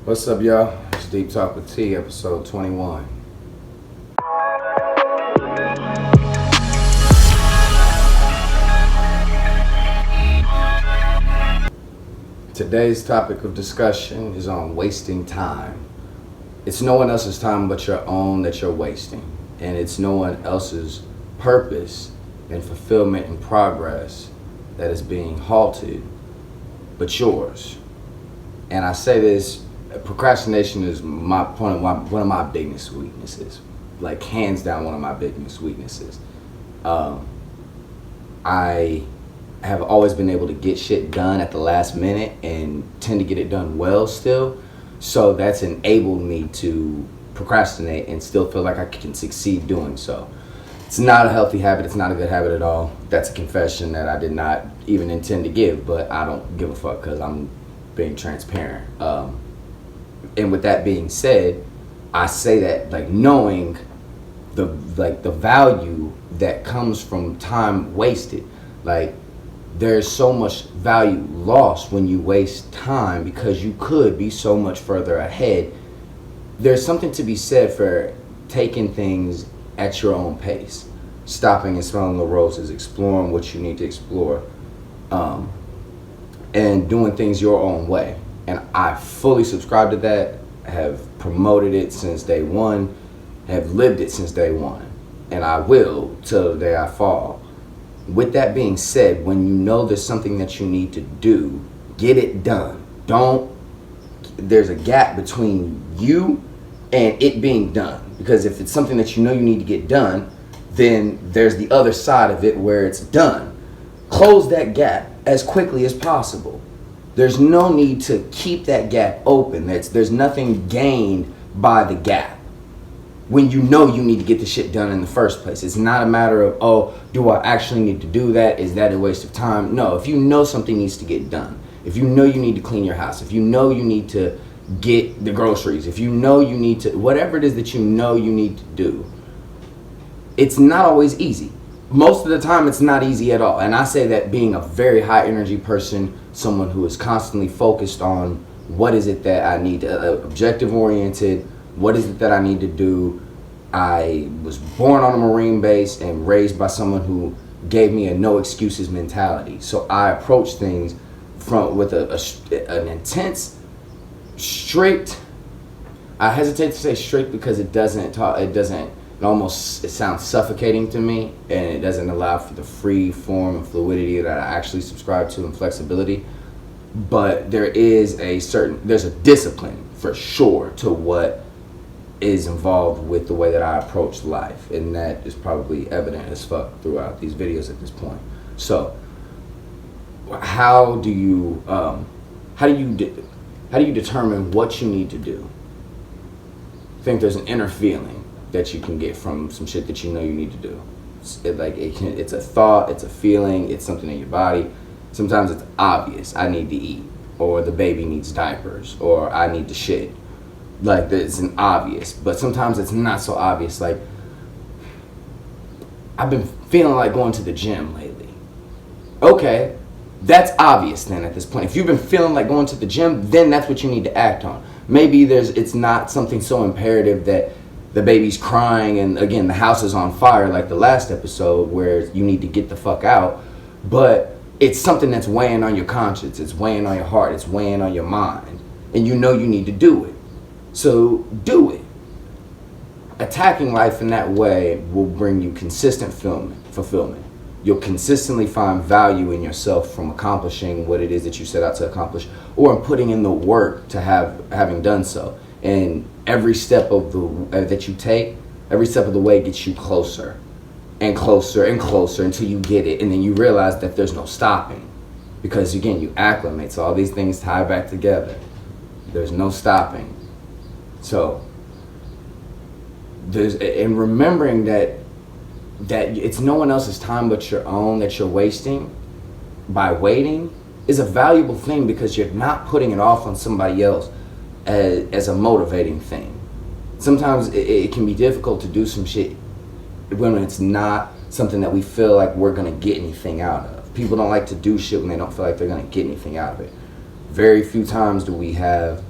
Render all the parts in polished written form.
What's up, y'all? It's Deep Talk with T, episode 21. Today's topic of discussion is on wasting time. It's no one else's time but your own that you're wasting. And it's no one else's purpose and fulfillment and progress that is being halted but yours. And I say this, procrastination is one of my biggest weaknesses. Like, hands down, one of my biggest weaknesses. I have always been able to get shit done at the last minute and tend to get it done well still. So that's enabled me to procrastinate and still feel like I can succeed doing so. It's not a healthy habit. It's not a good habit at all. That's a confession that I did not even intend to give, but I don't give a fuck because I'm being transparent. And with that being said, I say that like knowing the value that comes from time wasted. Like, there's so much value lost when you waste time because you could be so much further ahead. There's something to be said for taking things at your own pace, stopping and smelling the roses, exploring what you need to explore, and doing things your own way. And I fully subscribe to that, have promoted it since day one, have lived it since day one, and I will till the day I fall. With that being said, when you know there's something that you need to do, get it done. There's a gap between you and it being done. Because if it's something that you know you need to get done, then there's the other side of it where it's done. Close that gap as quickly as possible. There's no need to keep that gap open. There's nothing gained by the gap when you know you need to get the shit done in the first place. It's not a matter of, oh, do I actually need to do that? Is that a waste of time? No, if you know something needs to get done, if you know you need to clean your house, if you know you need to get the groceries, if you know you need to, whatever it is that you know you need to do, it's not always easy. Most of the time it's not easy at all. And I say that being a very high energy person, someone who is constantly focused on what is it that I need to, objective oriented, what is it that I need to do. I was born on a Marine base and raised by someone who gave me a no excuses mentality. So I approach things with an intense, strict, I hesitate to say strict because it sounds suffocating to me, and it doesn't allow for the free form and fluidity that I actually subscribe to, and flexibility. But there's a discipline for sure to what is involved with the way that I approach life, and that is probably evident as fuck throughout these videos at this point. So how do you determine what you need to do? I think there's an inner feeling that you can get from some shit that you know you need to do. It's a thought, it's a feeling, it's something in your body. Sometimes it's obvious. I need to eat, or the baby needs diapers, or I need to shit. Like, it's an obvious, but sometimes it's not so obvious. Like, I've been feeling like going to the gym lately. Okay, that's obvious then at this point. If you've been feeling like going to the gym, then that's what you need to act on. Maybe it's not something so imperative that the baby's crying and, again, the house is on fire like the last episode where you need to get the fuck out, but it's something that's weighing on your conscience, it's weighing on your heart, it's weighing on your mind, and you know you need to do it. So do it. Attacking life in that way will bring you consistent fulfillment. You'll consistently find value in yourself from accomplishing what it is that you set out to accomplish, or in putting in the work to having done so. And every step of that you take, every step of the way gets you closer and closer and closer until you get it, and then you realize that there's no stopping, because again, you acclimate. So all these things tie back together. There's no stopping. So and remembering that it's no one else's time but your own that you're wasting by waiting is a valuable thing, because you're not putting it off on somebody else as a motivating thing. Sometimes it can be difficult to do some shit when it's not something that we feel like we're gonna get anything out of. People don't like to do shit when they don't feel like they're gonna get anything out of it. Very few times do we have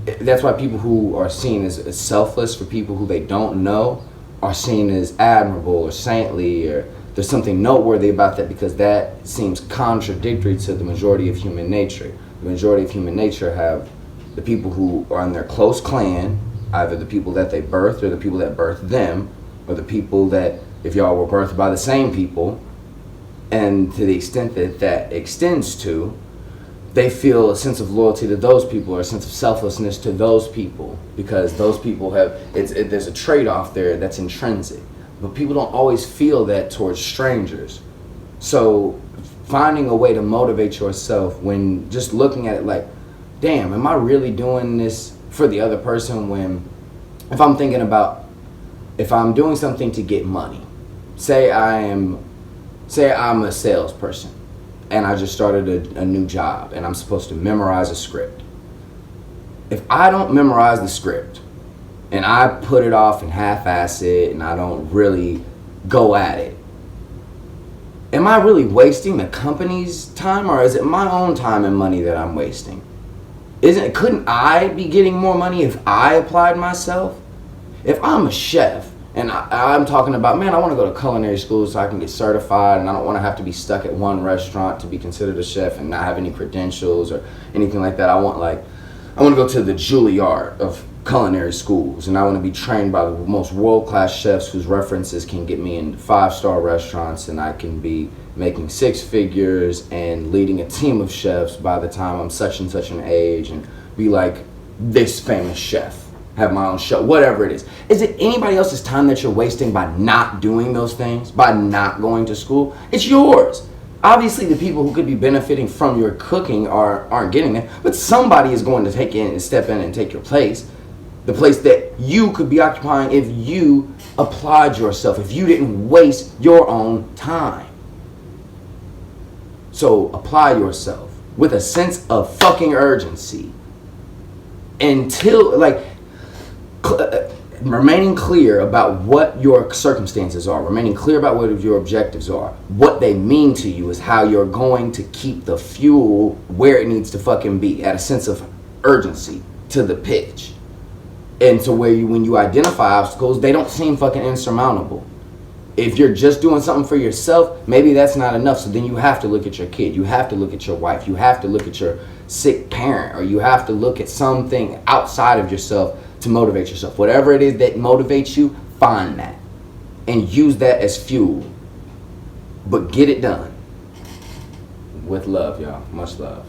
that's why people who are seen as selfless, for people who they don't know, are seen as admirable or saintly, or there's something noteworthy about that, because that seems contradictory to the majority of human nature. The majority of human nature have the people who are in their close clan, either the people that they birthed or the people that birthed them, or the people that, if y'all were birthed by the same people, and to the extent that that extends to, they feel a sense of loyalty to those people, or a sense of selflessness to those people, because those people have, there's a trade-off there that's intrinsic. But people don't always feel that towards strangers. So finding a way to motivate yourself when just looking at it like, damn, am I really doing this for the other person? When, if I'm thinking about, if I'm doing something to get money, say I'm a salesperson, and I just started a new job, and I'm supposed to memorize a script. If I don't memorize the script, and I put it off and half-ass it, and I don't really go at it, am I really wasting the company's time, or is it my own time and money that I'm wasting? Couldn't I be getting more money if I applied myself? If I'm a chef, and I'm talking about, man, I want to go to culinary school so I can get certified, and I don't want to have to be stuck at one restaurant to be considered a chef and not have any credentials or anything like that. I want to go to the Juilliard of culinary schools, and I want to be trained by the most world-class chefs whose references can get me into 5-star restaurants, and I can be making 6 figures and leading a team of chefs by the time I'm such and such an age, and be like this famous chef. Have my own show, whatever it is. Is it anybody else's time that you're wasting by not doing those things, by not going to school? It's yours. Obviously, the people who could be benefiting from your cooking aren't getting it, but somebody is going to step in and take your place. The place that you could be occupying if you applied yourself, if you didn't waste your own time. So apply yourself with a sense of fucking urgency until, remaining clear about what your circumstances are, remaining clear about what your objectives are, what they mean to you, is how you're going to keep the fuel where it needs to fucking be, at a sense of urgency to the pitch. And to where when you identify obstacles, they don't seem fucking insurmountable. If you're just doing something for yourself, maybe that's not enough. So then you have to look at your kid, you have to look at your wife, you have to look at your sick parent, or you have to look at something outside of yourself to motivate yourself. Whatever it is that motivates you, find that and use that as fuel. But get it done. With love, y'all. Much love.